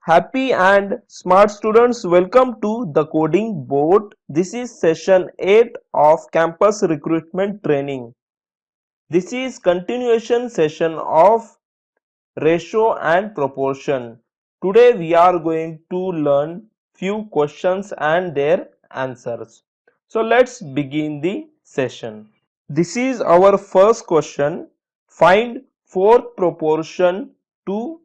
Happy and smart students, welcome to the coding board. This is session 8 of campus recruitment training. This is continuation session of ratio and proportion. Today we are going to learn few questions and their answers. So let's begin the session. This is our first question. Find fourth proportion to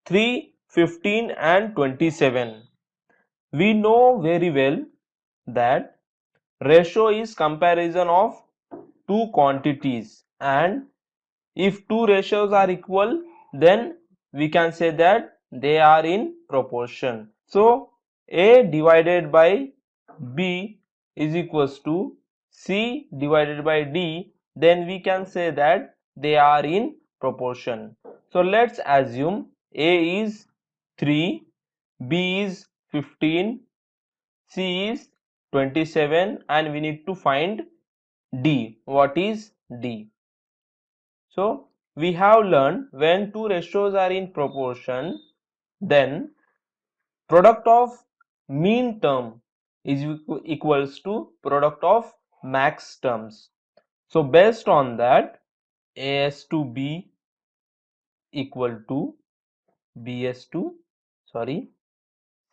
3, 15 and 27. We know very well that ratio is comparison of two quantities, and if two ratios are equal, then we can say that they are in proportion. So A divided by B is equals to C divided by D, then we can say that they are in proportion. So let's assume A is 3, B is 15, C is 27, and we need to find D. What is D? So we have learned when two ratios are in proportion, then product of mean term is equals to product of max terms. So based on that, AS to B equal to BS to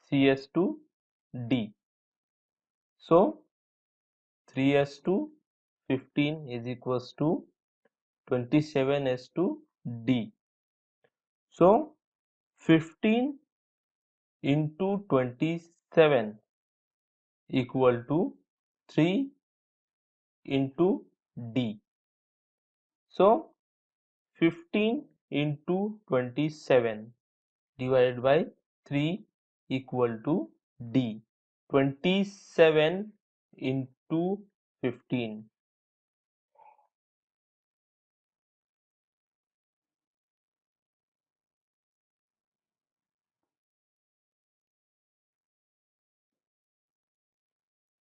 CS to D. So 3S to 15 is equals to 27S to D. So 15 into 27 equal to 3 into D. So 15 into 27 divided by 3 equal to D. 27 into 15.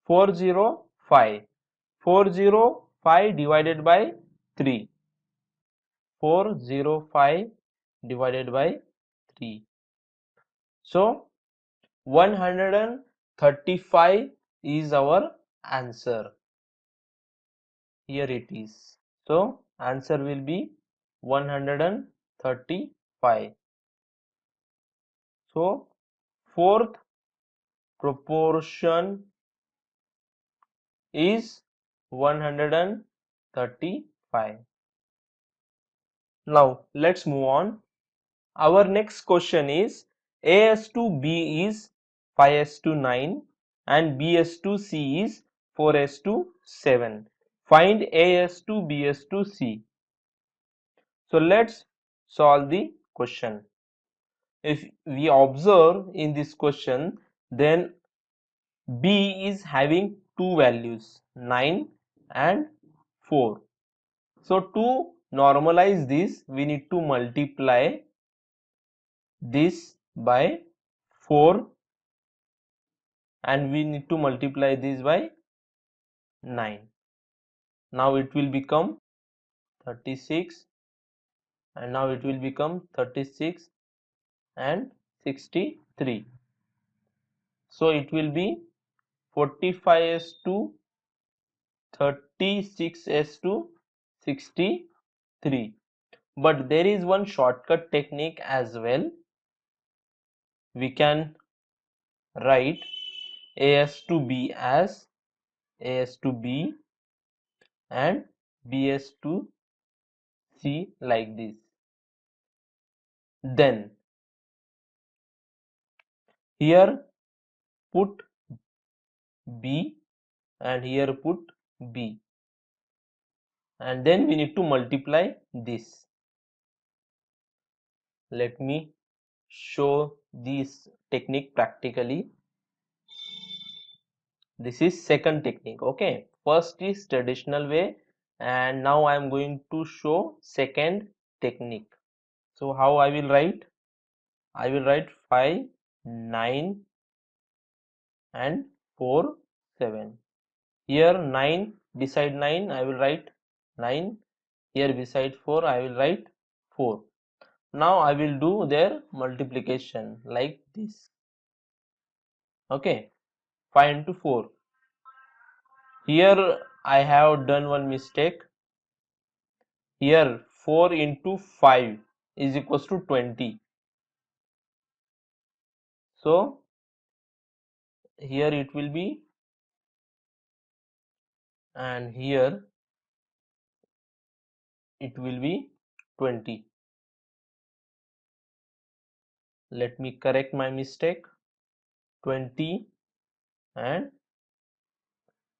405. 405 divided by 3. 405 divided by 3. So 135 is our answer. Here it is. So answer will be 135. So fourth proportion is 135. Now let's move on. Our next question is AS to B is 5S to 9 and BS to C is 4S to 7. Find AS to BS to C. So let's solve the question. If we observe in this question, then B is having two values 9 and 4. So to normalize this, we need to multiply this by 4 and we need to multiply this by 9. Now it will become 36 and now it will become 36 and 63. So it will be 45s to 36s to 63. But there is one shortcut technique as well. We can write AS to B as AS to B and BS to C like this. Then here put B and here put B, and then we need to multiply this. Let me show this technique practically. This is second technique. Okay, first is traditional way and now I am going to show second technique. So how I will write? I will write 5, 9 and 4, 7. Here 9 beside 9 I will write 9. Here beside 4 I will write 4. Now I will do their multiplication like this. Okay, 5 into 4. Here I have done one mistake. Here 4 into 5 is equals to 20. So here it will be, and here it will be 20. Let me correct my mistake. 20 and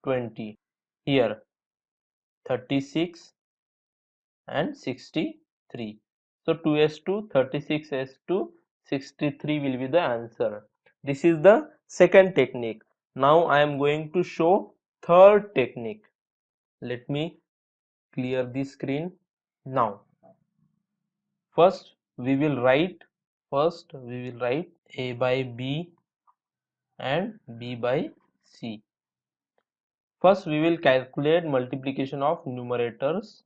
20. Here 36 and 63. So 2s2 36s2 63 will be the answer. This is the second technique. Now I am going to show third technique. Let me clear the screen now. First we will write a by b and b by c. First we will calculate multiplication of numerators.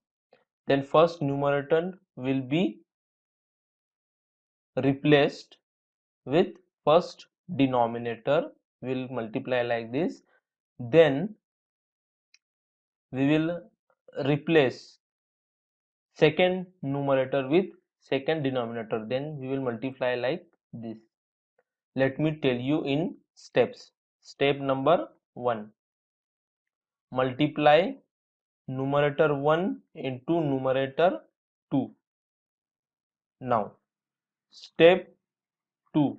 Then first numerator will be replaced with first denominator. Will multiply like this. Then we will replace second numerator with second denominator. Then we will multiply like this. Let me tell you in steps. Step number 1. Multiply numerator 1 into numerator 2. Now step 2.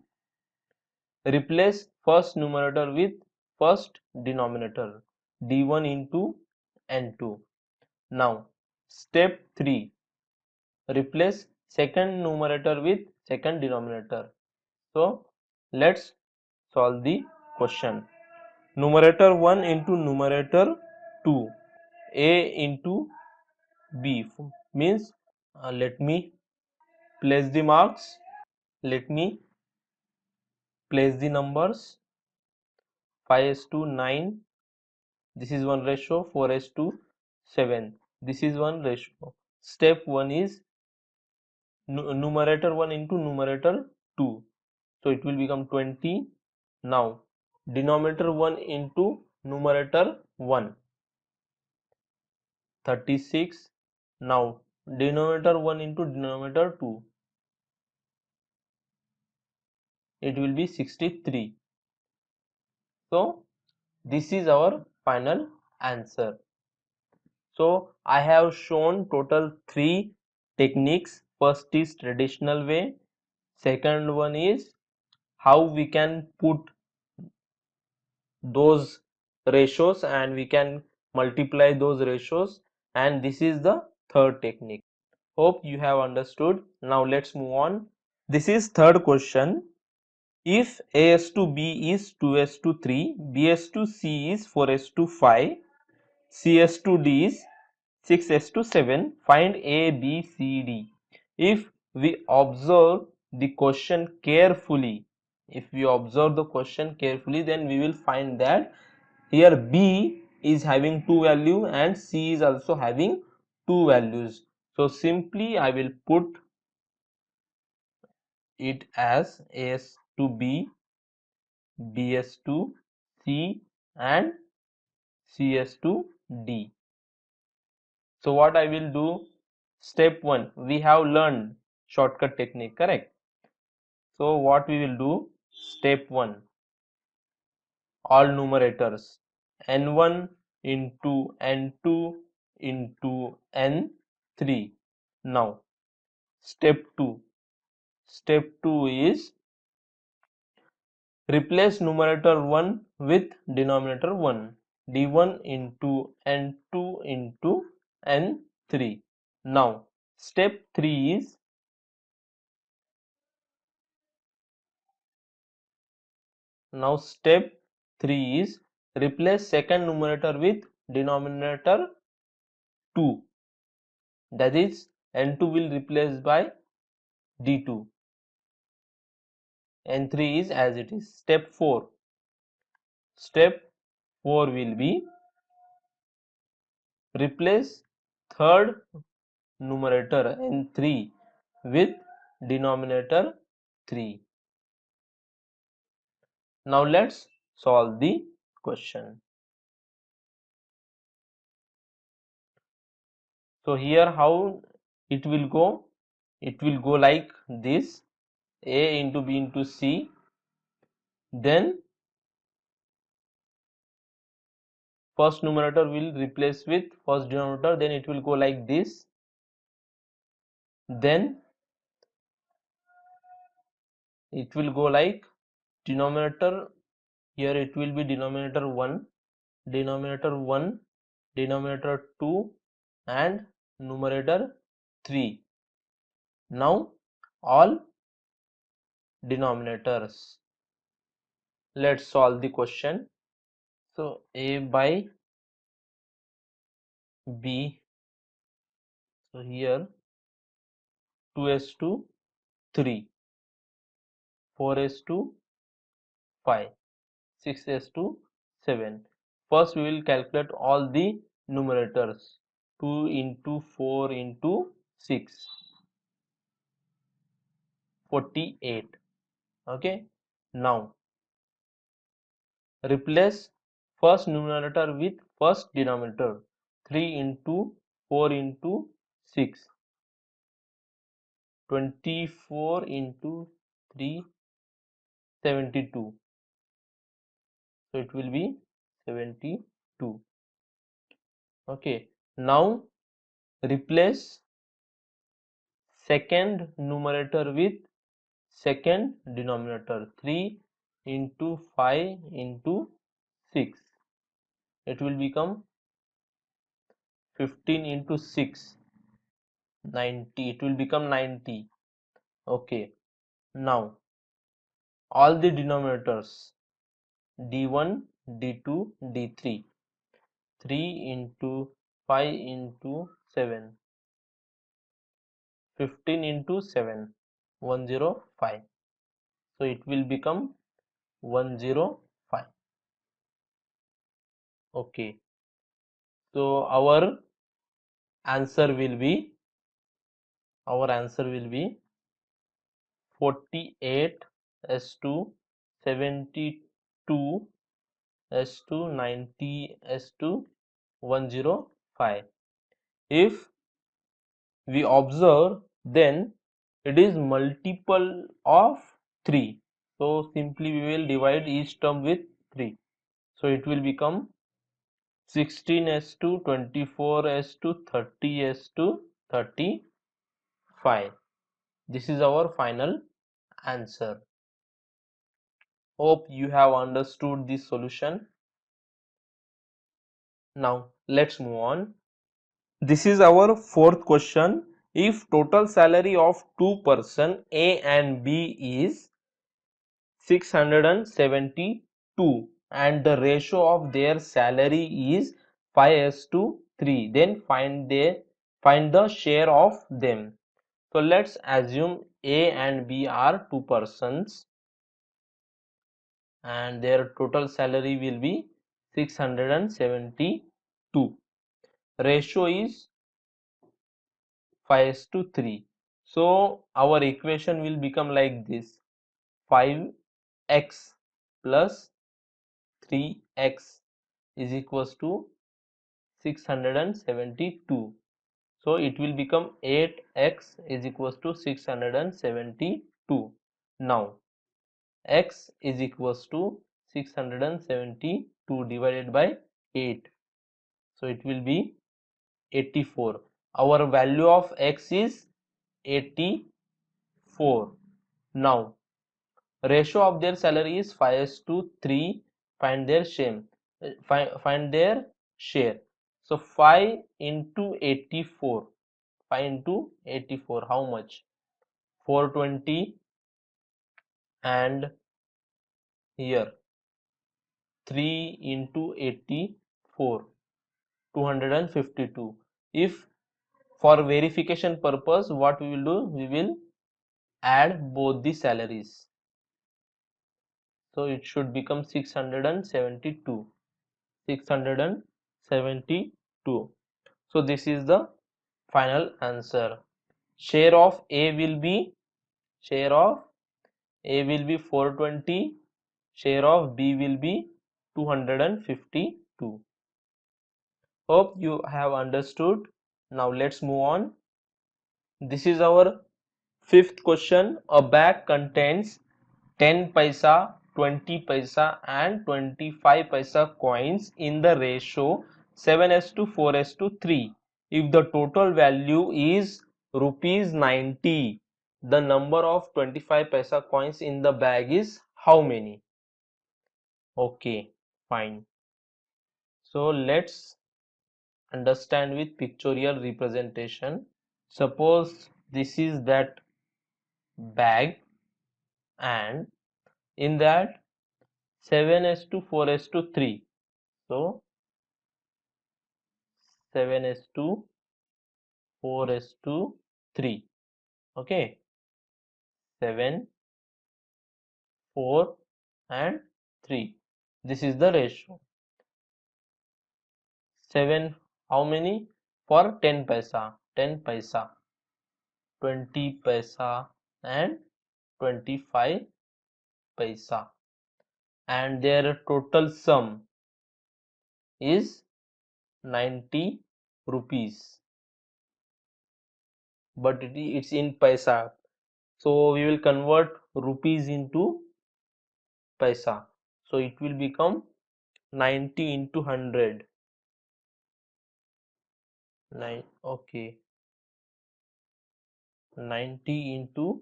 Replace first numerator with first denominator, d1 into n2. Now step 3. Replace second numerator with second denominator. So let's solve the question. Numerator 1 into numerator 2, a into b means, let me place the marks. Let me place the numbers. 5:9. This is one ratio. 4:7. This is one ratio. Step 1 is numerator 1 into numerator 2. So it will become 20. Now denominator 1 into numerator 1, 36. Now denominator 1 into denominator 2, it will be 63. So this is our final answer. So I have shown total 3 techniques. First is traditional way. Second one is how we can put those ratios and we can multiply those ratios, and this is the third technique. Hope you have understood. Now let's move on. This is third question. If as to b is 2s to 3, bs to c is 4s to 5, cs to d is 6s to 7, find a b c d. If we observe the question carefully, then we will find that here b is having 2 value and c is also having 2 values. So simply I will put it as as to b, bs to c and cs to d. So what I will do, step 1, we have learned shortcut technique, correct? So what we will do, step 1, all numerators, n1 into n2 into n3. Now step 2 is replace numerator 1 with denominator 1, d1 into n2 into n3. Now step 3 is replace second numerator with denominator 2, that is n2 will replace by d2, n3 is as it is. Step 4 will be replace third numerator n3 with denominator 3. Now let's solve the question. So here how it will go? It will go like this: a into b into c, then first numerator will replace with first denominator, then it will go like this, then it will go like denominator, here it will be denominator 1, denominator 1, denominator 2 and numerator 3. Now all denominators. Let's solve the question. So a by b, so here 2s to 3, 4s to 5, 6s to 7. First we will calculate all the numerators. 2 into 4 into 6, 48. Okay. Now replace first numerator with first denominator. 3 into 4 into 6, 24 into 3, 72. So it will be 72. Okay. Now replace second numerator with second denominator. 3 into 5 into 6. It will become 15 into 6, 90. It will become 90. Okay. Now all the denominators, d1, d2, d3. 3 into 5 into 7, 15 into 7, 105. So it will become 105. Okay. So our answer will be 48 s2 72 s2 90 s2 105. If we observe, then it is multiple of 3. So simply we will divide each term with 3. So it will become 16 s2 24 s2 30 s2 35. This is our final answer. Hope you have understood this solution. Now let's move on. This is our fourth question. If total salary of two person A and B is 672 and the ratio of their salary is 5:3, then find the share of them. So let's assume A and B are two persons and their total salary will be 672. Ratio is 5:3. So our equation will become like this: 5x plus 3x is equals to 672. So it will become 8x is equals to 672. Now x is equals to 672 divided by 8. So it will be 84. Our value of x is 84. Now ratio of their salary is 5:3. Find their share. Find their share. So 5 into 84. 5 into 84. How much? 420, and here 3 into 84. 252. If for verification purpose, what we will do? We will add both the salaries. So it should become 672. 672. So this is the final answer. Share of A will be share of A will be 420, share of B will be 252. Hope you have understood. Now let's move on. This is our fifth question. A bag contains 10 paisa, 20 paisa and 25 paisa coins in the ratio 7s to 4s to 3. If the total value is rupees 90, the number of 25 paisa coins in the bag is how many? Okay, fine. So let's understand with pictorial representation. Suppose this is that bag, and in that 7s to 4s to 3. So 7s to 4s to 3. Okay, 7, 4 and 3. This is the ratio. 7 how many? For 10 paisa. 10 paisa, 20 paisa and 25 paisa, and their total sum is 90 rupees, but it's in paisa, so we will convert rupees into paisa, so it will become 90 into 100. 9 okay, 90 into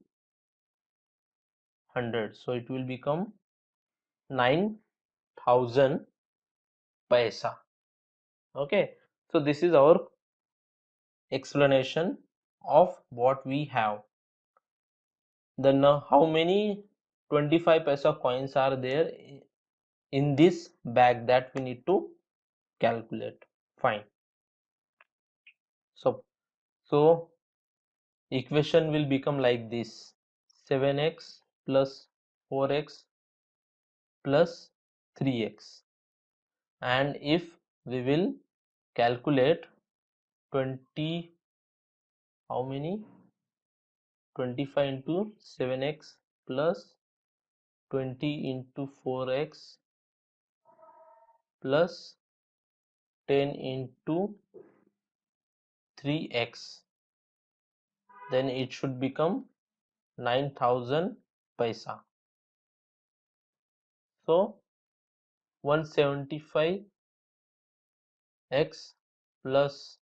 100, so it will become 9000 paisa. Okay, so this is our explanation of what we have. Then how many 25 paisa coins are there in this bag, that we need to calculate. Fine. So equation will become like this: 7x plus 4x plus 3x, and if we will calculate 20, how many, 25 into 7x plus 20 into 4x plus 10 into 3x, then it should become 9000 paisa. So 175x plus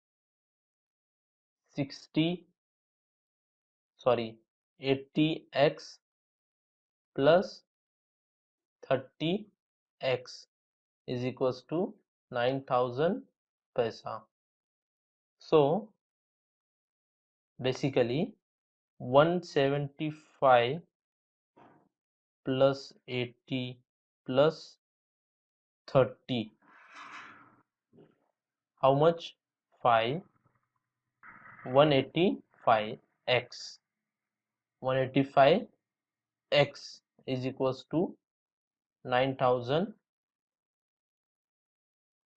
80x plus 30x is equals to 9000 paisa. So basically 175 plus 80 plus 30, how much? 5, 185x, 185x is equals to 9000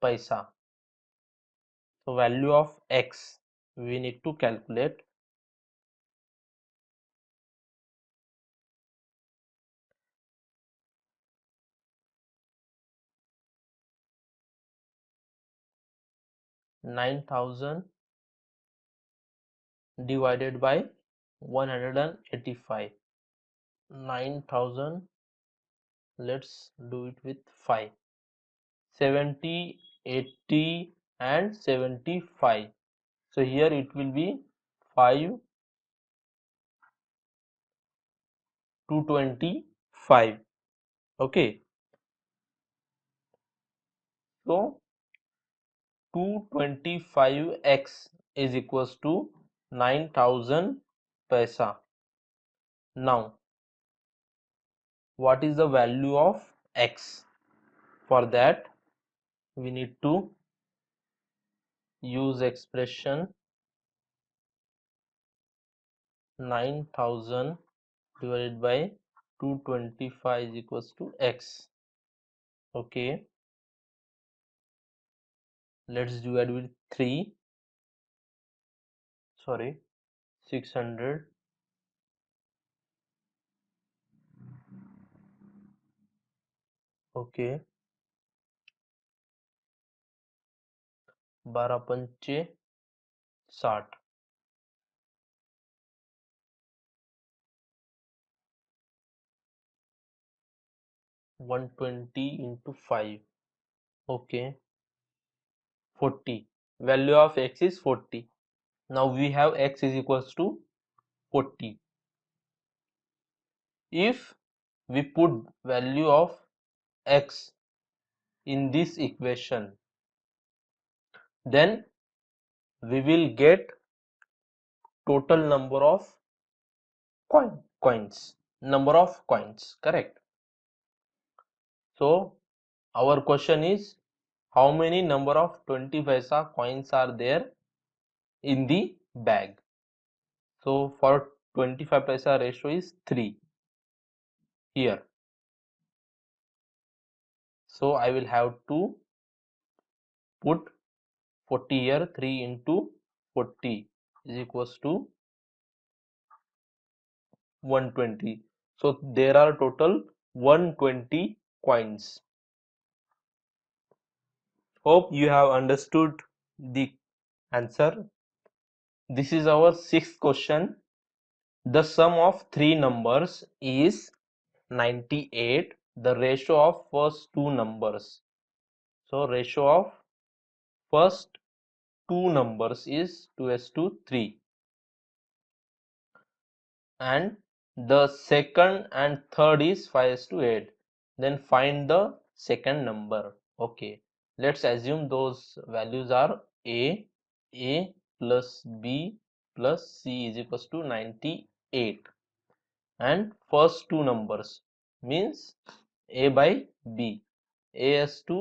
paisa. So value of x we need to calculate. Nine thousand divided by 185. 9000, let's do it with 5. 70, 80 and 75. So here it will be 5 to 25. Okay, so 225x is equals to 9000 paisa. Now what is the value of x? For that we need to use expression 9000 divided by 225 is equals to x. Okay, let's divide with 3, sorry, 600 okay 12 पंचे 60 120 into 5 okay 40 value of x is 40. Now we have x is equals to 40. If we put value of x in this equation, then we will get total number of coins, number of coins, correct? So our question is, how many number of 20 paisa coins are there in the bag? So for 25 paisa ratio is 3 here. So I will have to put 40 here, 3 into 40 is equals to 120. So there are total 120 coins. Hope you have understood the answer. This is our sixth question. The sum of three numbers is 98. The ratio of first two numbers. So ratio of first two numbers is 2:3. And the second and third is 5:8. Then find the second number. Okay, let's assume those values are a plus b plus c is equals to 98, and first two numbers means a by b, a s to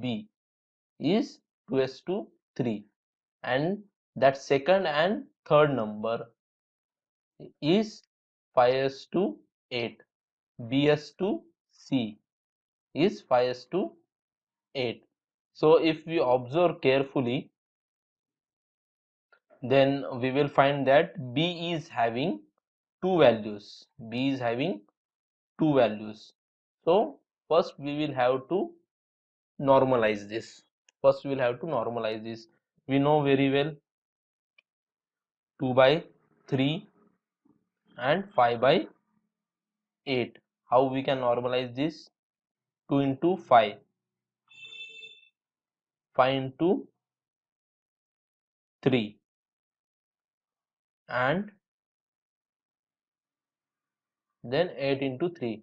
b is 2:3, and that second and third number is 5:8. Bs to C is 5:8. So if we observe carefully, then we will find that B is having two values. B is having two values. So first we will have to normalize this. First we will have to normalize this. We know very well 2 by 3 and 5 by 8. How we can normalize this? 2 into 5, 5 into 3, and then 8 into 3,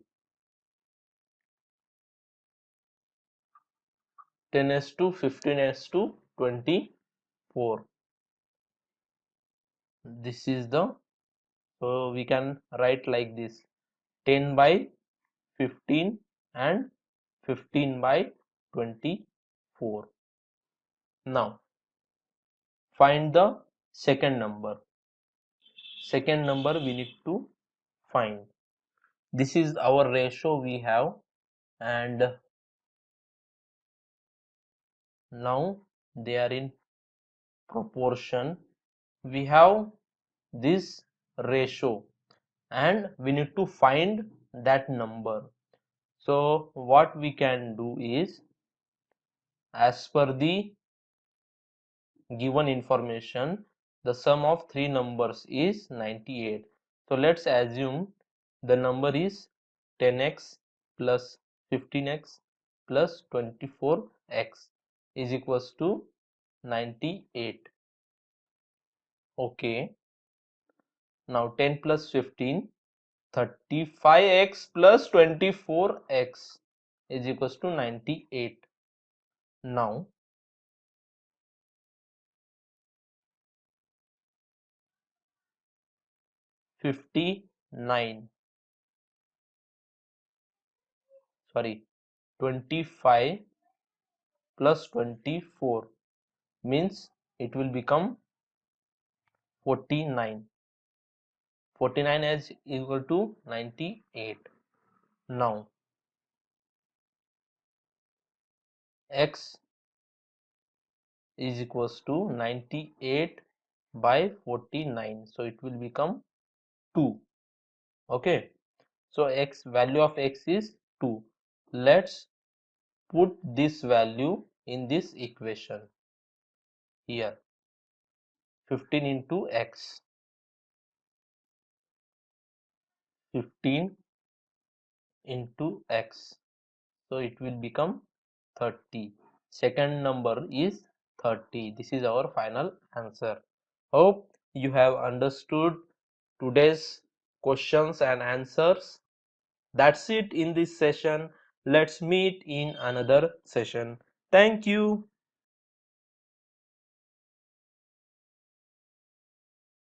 10s to 15s to 24. This is the, so we can write like this: 10 by 15 and 15 by 24. Now find the second number. Second number we need to find. This is our ratio we have, and now they are in proportion. We have this ratio and we need to find that number. So what we can do is, as per the given information, the sum of three numbers is 98. So let's assume the number is 10x plus 15x plus 24x is equals to 98. Okay, now 10 plus 15, 35x plus 24x is equals to 98. Now 59, sorry, 25 plus 24 means it will become 49. 49 is equal to 98. Now x is equals to 98 by 49, so it will become 2. Okay, so x, value of x is 2. Let's put this value in this equation here. 15 into x. 15 into x. So it will become 30. Second number is 30. This is our final answer. Hope you have understood today's questions and answers. That's it in this session. Let's meet in another session. Thank you.